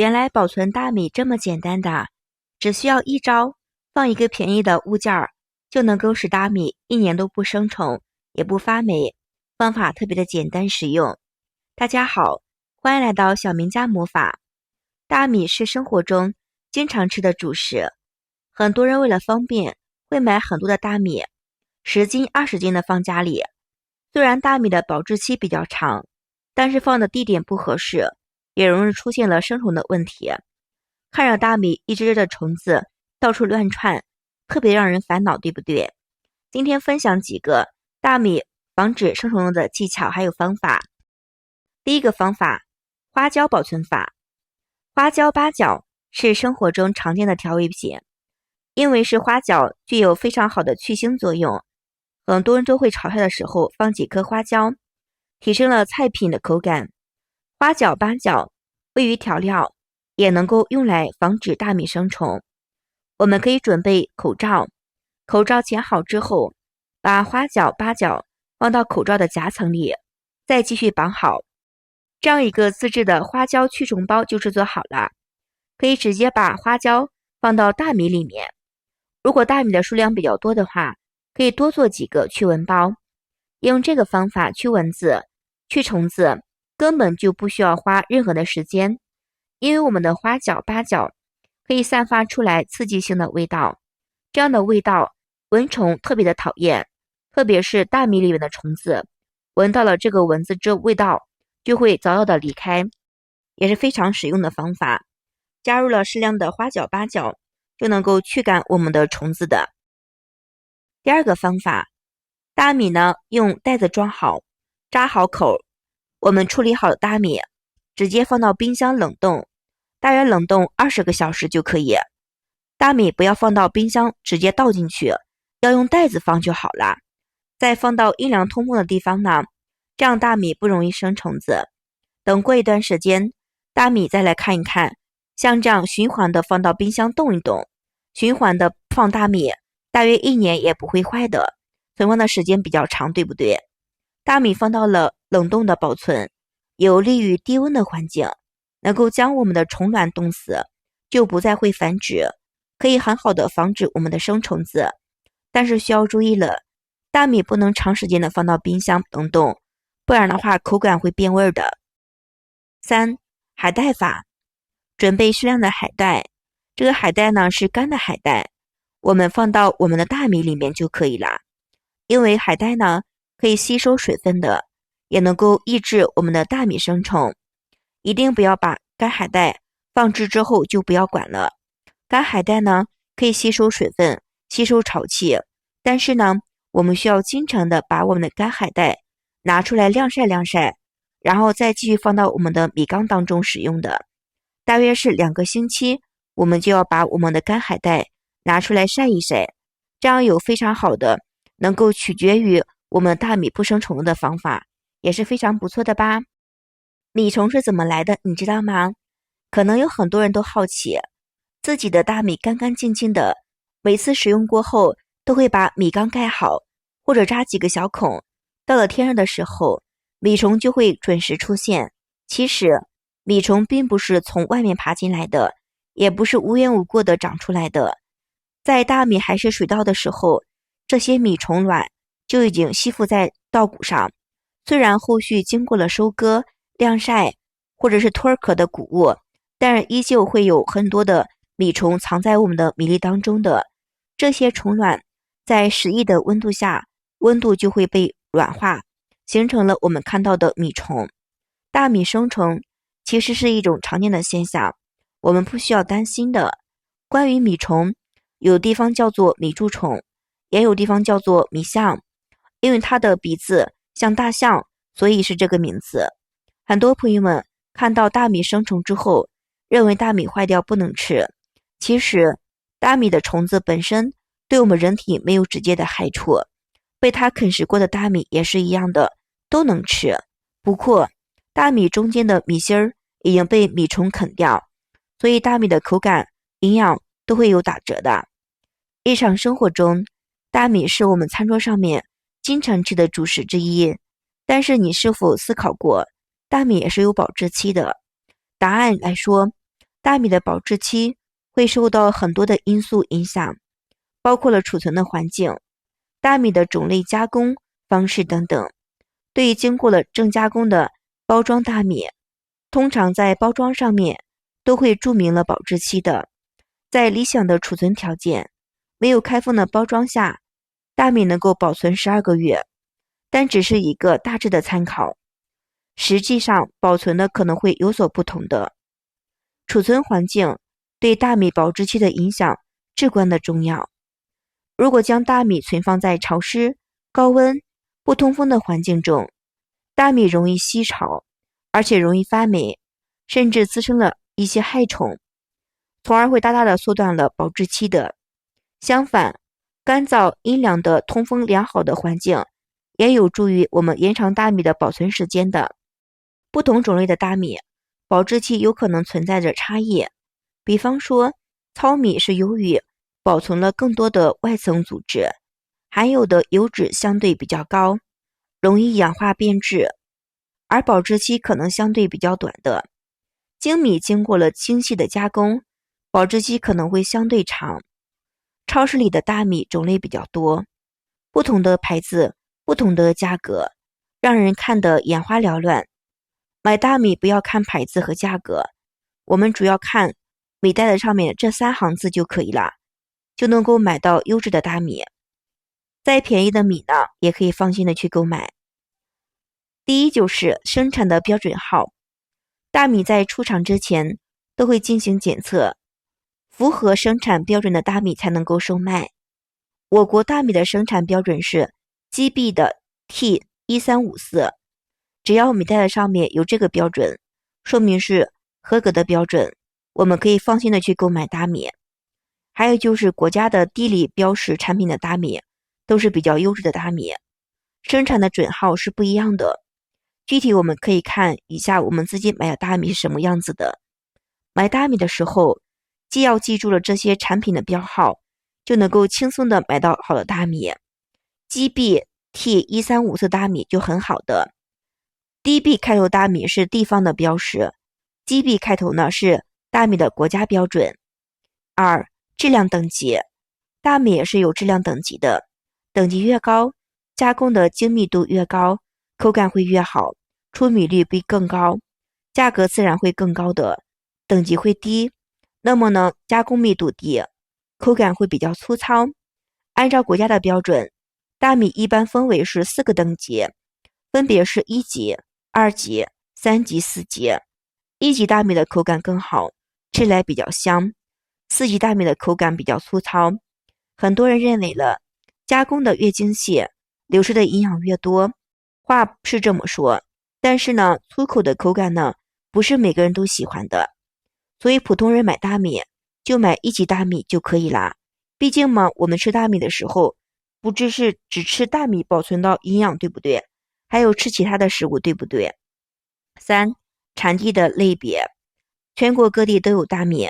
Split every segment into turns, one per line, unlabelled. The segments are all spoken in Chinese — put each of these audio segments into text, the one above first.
原来保存大米这么简单的，只需要一招，放一个便宜的物件儿，就能够使大米一年都不生虫，也不发霉。方法特别的简单实用。大家好，欢迎来到小明家魔法。大米是生活中经常吃的主食，很多人为了方便，会买很多的大米，10斤、20斤的放家里。虽然大米的保质期比较长，但是放的地点不合适，也容易出现了生虫的问题。看着大米一只只的虫子到处乱窜，特别让人烦恼，对不对？今天分享几个大米防止生虫的技巧还有方法。第一个方法，花椒保存法。花椒、八角是生活中常见的调味品，因为是花椒，具有非常好的去腥作用，很多人都会炒菜的时候放几颗花椒，提升了菜品的口感。花椒、八角位于调料，也能够用来防止大米生虫。我们可以准备口罩，口罩剪好之后，把花椒、八角放到口罩的夹层里，再继续绑好。这样一个自制的花椒驱虫包就制作好了，可以直接把花椒放到大米里面。如果大米的数量比较多的话，可以多做几个驱蚊包。用这个方法驱蚊子、驱虫子，根本就不需要花任何的时间，因为我们的花椒、八角可以散发出来刺激性的味道，这样的味道蚊虫特别的讨厌，特别是大米里面的虫子，闻到了这个蚊子这味道就会早早的离开，也是非常实用的方法。加入了适量的花椒、八角，就能够驱赶我们的虫子的。第二个方法，大米呢用袋子装好，扎好口。我们处理好的大米直接放到冰箱冷冻，大约冷冻20个小时就可以。大米不要放到冰箱直接倒进去，要用袋子放就好了。再放到阴凉通风的地方呢，这样大米不容易生虫子。等过一段时间，大米再来看一看，像这样循环的放到冰箱冻一冻，循环的放大米，大约1年也不会坏的，存放的时间比较长，对不对？大米放到了冷冻的保存，有利于低温的环境，能够将我们的虫卵冻死，就不再会繁殖，可以很好的防止我们的生虫子。但是需要注意了，大米不能长时间的放到冰箱冷冻，不然的话口感会变味的。3. 海带法。准备适量的海带，这个海带呢是干的海带，我们放到我们的大米里面就可以了。因为海带呢可以吸收水分的，也能够抑制我们的大米生虫。一定不要把干海带放置之后就不要管了。干海带呢可以吸收水分，吸收潮气，但是呢我们需要经常的把我们的干海带拿出来晾晒晾晒，然后再继续放到我们的米缸当中使用的。大约是2个星期，我们就要把我们的干海带拿出来晒一晒，这样有非常好的能够取决于我们大米不生虫的方法，也是非常不错的吧。米虫是怎么来的，你知道吗？可能有很多人都好奇，自己的大米干干净净的，每次使用过后都会把米缸盖好，或者扎几个小孔，到了天热的时候，米虫就会准时出现。其实米虫并不是从外面爬进来的，也不是无缘无故的长出来的。在大米还是水稻的时候，这些米虫卵就已经吸附在稻谷上，虽然后续经过了收割、晾晒或者是脱壳的谷物，但是依旧会有很多的米虫藏在我们的米粒当中的。这些虫卵在适宜的温度下，温度就会被软化，形成了我们看到的米虫。大米生虫其实是一种常见的现象，我们不需要担心的。关于米虫，有地方叫做米蛀虫，也有地方叫做米象，因为它的鼻子像大象，所以是这个名字。很多朋友们看到大米生虫之后，认为大米坏掉不能吃，其实大米的虫子本身对我们人体没有直接的害处，被它啃食过的大米也是一样的，都能吃。不过大米中间的米芯儿已经被米虫啃掉，所以大米的口感、营养都会有打折的。日常生活中，大米是我们餐桌上面经常吃的主食之一，但是你是否思考过，大米也是有保质期的？答案来说，大米的保质期会受到很多的因素影响，包括了储存的环境、大米的种类、加工方式等等。对于经过了正加工的包装大米，通常在包装上面都会注明了保质期的。在理想的储存条件，没有开封的包装下，大米能够保存12个月，但只是一个大致的参考，实际上保存的可能会有所不同的。储存环境对大米保质期的影响至关的重要。如果将大米存放在潮湿、高温、不通风的环境中，大米容易吸潮，而且容易发霉，甚至滋生了一些害虫，从而会大大的缩短了保质期的。相反，干燥阴凉的通风良好的环境也有助于我们延长大米的保存时间的。不同种类的大米保质期有可能存在着差异，比方说糙米是由于保存了更多的外层组织，含有的油脂相对比较高，容易氧化变质，而保质期可能相对比较短的。精米经过了精细的加工，保质期可能会相对长。超市里的大米种类比较多，不同的牌子，不同的价格，让人看得眼花缭乱。买大米不要看牌子和价格，我们主要看米袋子上面这3行字就可以了，就能够买到优质的大米。再便宜的米呢，也可以放心的去购买。第一就是生产的标准号，大米在出厂之前都会进行检测，符合生产标准的大米才能够售卖。我国大米的生产标准是 GB 的 T1354，只要米袋子上面有这个标准，说明是合格的标准，我们可以放心的去购买大米。还有就是国家的地理标识产品的大米都是比较优质的大米，生产的准号是不一样的。具体我们可以看一下我们自己买的大米是什么样子的。买大米的时候，既要记住了这些产品的标号，就能够轻松的买到好的大米。GB T1354大米就很好的。DB 开头大米是地方的标识， GB 开头呢是大米的国家标准。2. 质量等级，大米也是有质量等级的，等级越高，加工的精密度越高，口感会越好，出米率会更高，价格自然会更高的。等级会低，那么呢，加工密度低，口感会比较粗糙。按照国家的标准，大米一般分为是4个等级，分别是1级、2级、3级、4级。1级大米的口感更好，吃来比较香；4级大米的口感比较粗糙。很多人认为了，加工的越精细，流失的营养越多，话是这么说，但是呢，粗口的口感呢，不是每个人都喜欢的。所以普通人买大米就买1级大米就可以啦。毕竟嘛，我们吃大米的时候，不只是只吃大米保存到营养，对不对？还有吃其他的食物，对不对？3. 产地的类别，全国各地都有大米，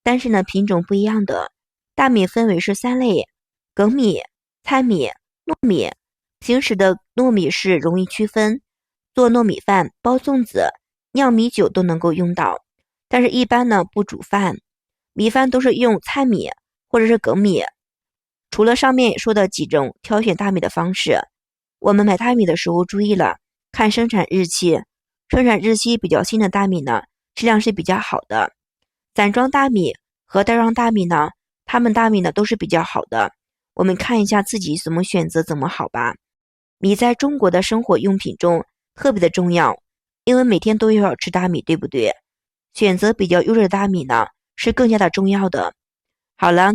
但是呢，品种不一样的。大米分为是3类：粳米、糙米、糯米。平时的糯米是容易区分，做糯米饭、包粽子、酿米酒都能够用到。但是一般呢不煮饭，米饭都是用糙米或者是粳米。除了上面说的几种挑选大米的方式，我们买大米的时候注意了，看生产日期，生产日期比较新的大米呢，质量是比较好的。散装大米和袋装大米呢，它们大米呢都是比较好的，我们看一下自己怎么选择怎么好吧。米在中国的生活用品中特别的重要，因为每天都要吃大米，对不对？选择比较优质的大米呢，是更加的重要的。好了，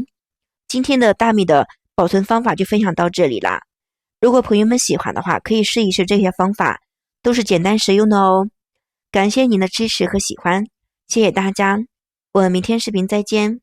今天的大米的保存方法就分享到这里啦。如果朋友们喜欢的话，可以试一试这些方法，都是简单实用的哦。感谢您的支持和喜欢，谢谢大家，我们明天视频再见。